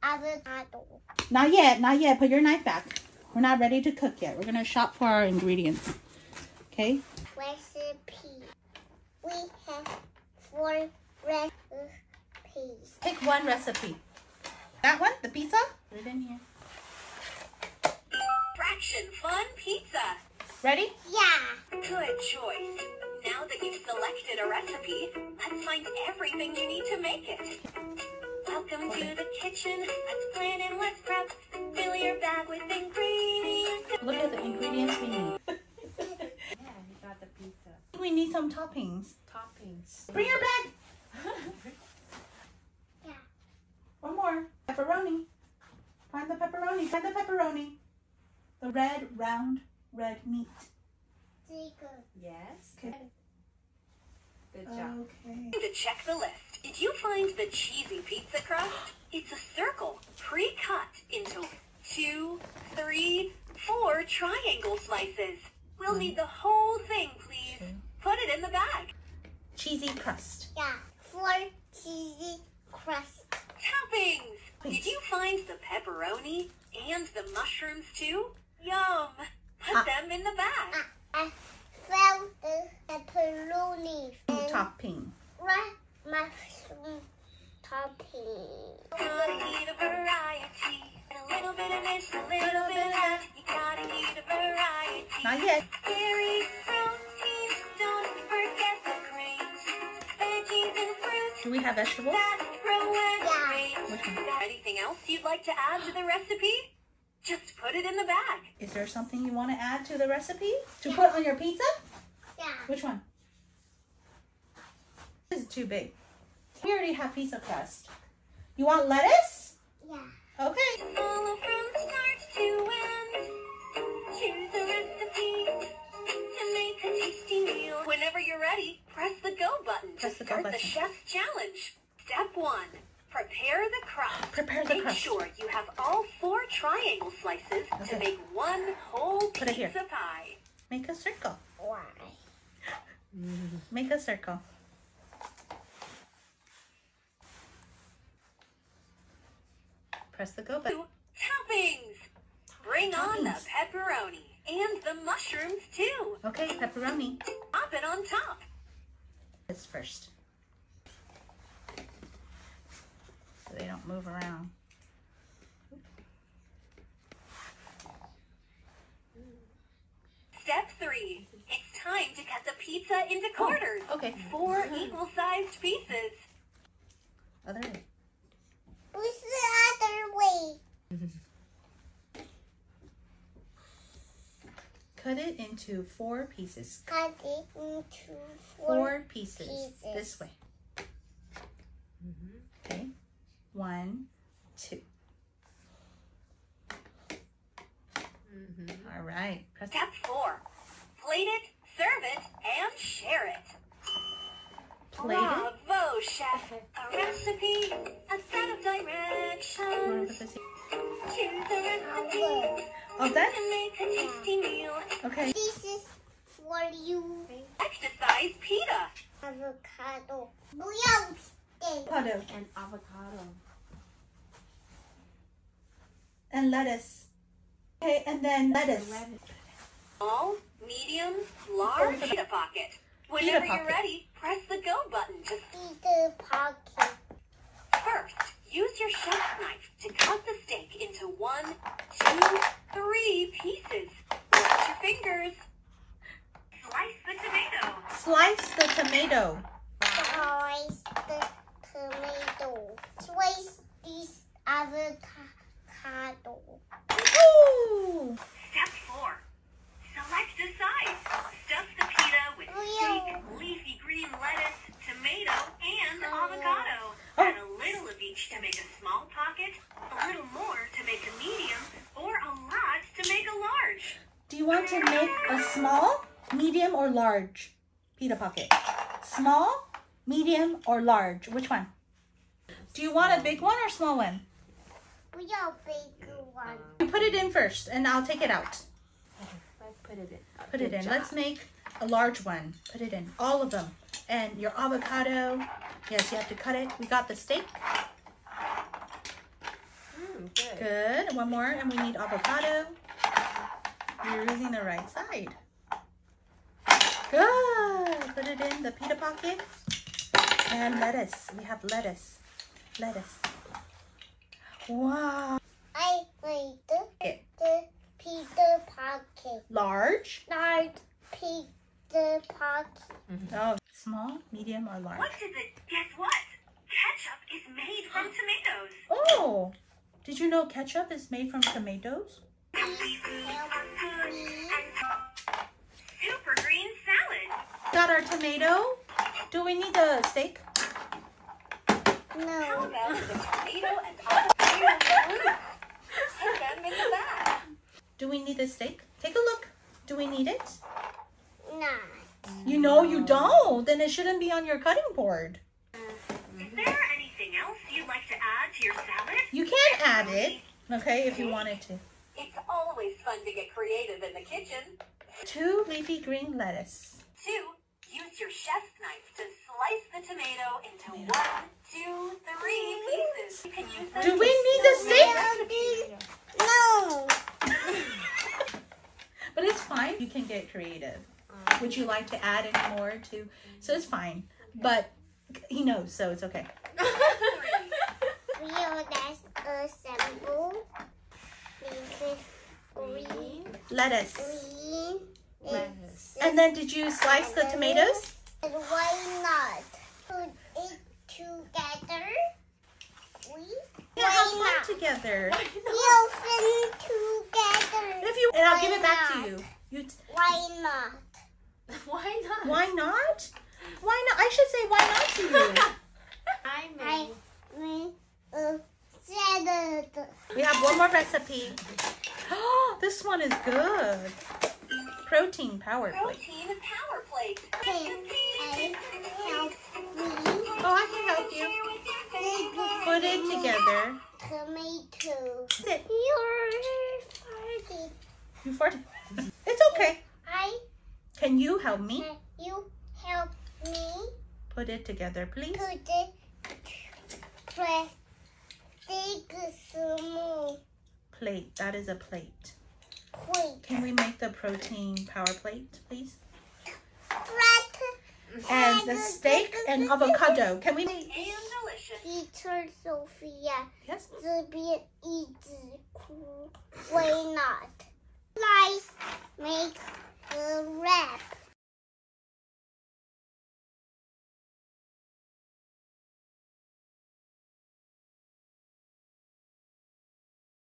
avocado. Not yet, not yet. Put your knife back. We're not ready to cook yet. We're going to shop for our ingredients. Okay? Recipe. We have 4 recipes. Pick one recipe. That one? The pizza? Put it in here. Fraction Fun Pizza. Ready? Yeah. Good choice. Now that you've selected a recipe, let's find everything you need to make it. Welcome to the kitchen. Let's plan and let's prep. Fill your bag with ingredients. Look at the ingredients we need. Yeah, you got the pizza. We need some toppings. Toppings. Bring your bag. Yeah. One more. Pepperoni. Find the pepperoni. Find the pepperoni. The red, round, red meat. Yes. Okay. Good job. Okay. To check the list, did you find the cheesy pizza crust? It's a circle, pre-cut into 2, 3, 4 triangle slices. We'll need the whole thing, please. Put it in the bag. Cheesy crust. Yeah. 4 cheesy crust. Toppings! Did you find the pepperoni and the mushrooms too? Yum! Put them in the bag. I found the pepperoni Topping. red mushroom topping. Gotta eat a variety. A little bit of this, a little bit of that. You gotta eat a variety. Not yet. Dairy, protein, don't forget the grains. Veggies and fruits. Do we have vegetables? That grow and Yeah. range. Which one? Anything else you'd like to add to the recipe? Just put it in the bag. Is there something you want to add to the recipe? To put on your pizza? Yeah. Which one? This is too big. We already have pizza crust. You want lettuce? Yeah. Okay. Follow from start to end. Choose a recipe to make a tasty meal. Whenever you're ready, press the go button Press to the go start the button. chef's challenge. Step 1. Prepare the crust. Prepare the Make crust. sure you have all 4 triangle slices Okay. to make one whole Put it here. pizza pie. Make a circle. Why? Make a circle. Press the go button. Toppings. Bring on the Toppings. pepperoni and the mushrooms too. Okay, pepperoni. Pop it on top. This first. So they don't move around. Step 3. It's time to cut the pizza into quarters. Okay. 4 equal-sized pieces. Other way. What's the other way? Cut it into 4 pieces. Cut it into 4 pieces. pieces. This way. Okay. 1, 2. All right. Press Step 4. Plate it, serve it, and share it. plate it. Bravo, chef. A recipe, a set of You wanna directions. put this here? Choose a recipe All done? to make a tasty meal. Okay. This is for you. Exercise pita. Avocado. 不要 steak. Avocado And avocado. and lettuce. Okay, and then lettuce. Small, medium, large pita pocket. Whenever you're pocket. ready, press the go button to Eat the pocket. first. Use your chef's knife to cut the steak into 1, 2, 3 pieces. Watch your fingers. Slice the tomato. Slice the tomato. Slice the tomato. Slice this avocado. Ooh. Step 4. Select a size. Stuff the pita with steak, leafy green lettuce, tomato, and avocado. Add a little of each to make a small pocket, a little more to make a medium, or a lot to make a large. Do you want to make a small, medium, or large pita pocket? Small, medium, or large? Which one? Do you want a big one or small one? 不要 big one. You put it in first, and I'll take it out. Let's put it in. Put it Good in. job. Let's make a large one. Put it in. All of them. And your avocado. Yes, you have to cut it. We got the steak. Good. Good. One more, and we need avocado. You're using the right side. Good. Put it in the pita pocket. And lettuce. We have lettuce. Lettuce. Wow. I like the pizza pocket. Large. Large pizza pocket. Oh, small, medium, or large? What is it? Guess what? Ketchup is made from tomatoes. Oh, did you know ketchup is made from tomatoes? Super green salad. Got our tomato. Do we need the steak? How No. about the tomato and avocado fruit? Put them in the bag. Do we need the steak? Take a look. Do we need it? No. You know you don't. Then it shouldn't be on your cutting board. Is there anything else you'd like to add to your salad? You can add it, okay, if you wanted to. It's always fun to get creative in the kitchen. 2 leafy green lettuce. 2. Use your chef's knife to slice the tomato into 1, 2, 3 pieces. You can use them Do we to need the steak? No. But it's fine. You can get creative. Would you like to add any more to? So it's fine. But he knows, so it's okay. Real that's assemble. This is green. Lettuce. Green. Lettuce. And then did you slice the tomatoes? And why not put it together? Yeah, have Why fun together. We'll fit together. If you, and I'll give it Why back to not? you. You. Why not? Why not? Why not? Why not? I should say why not to you. I I made. mean, salad. We have one more recipe. Oh, this one is good. Protein power plate. Protein power plate. Can I help me? Oh, I can help you. Put it together. Tomato. Sit. You're farting. You farted. It's okay. Can you help me? Can you help me Put it together, please. put it plastic small Plate. That is a plate. plate. Can we make the protein power plate, please? Flat. And the steak and avocado. Can we? And delicious. Teacher Sophia, Yes. 这边一直哭 Why not? Slice, make a wrap.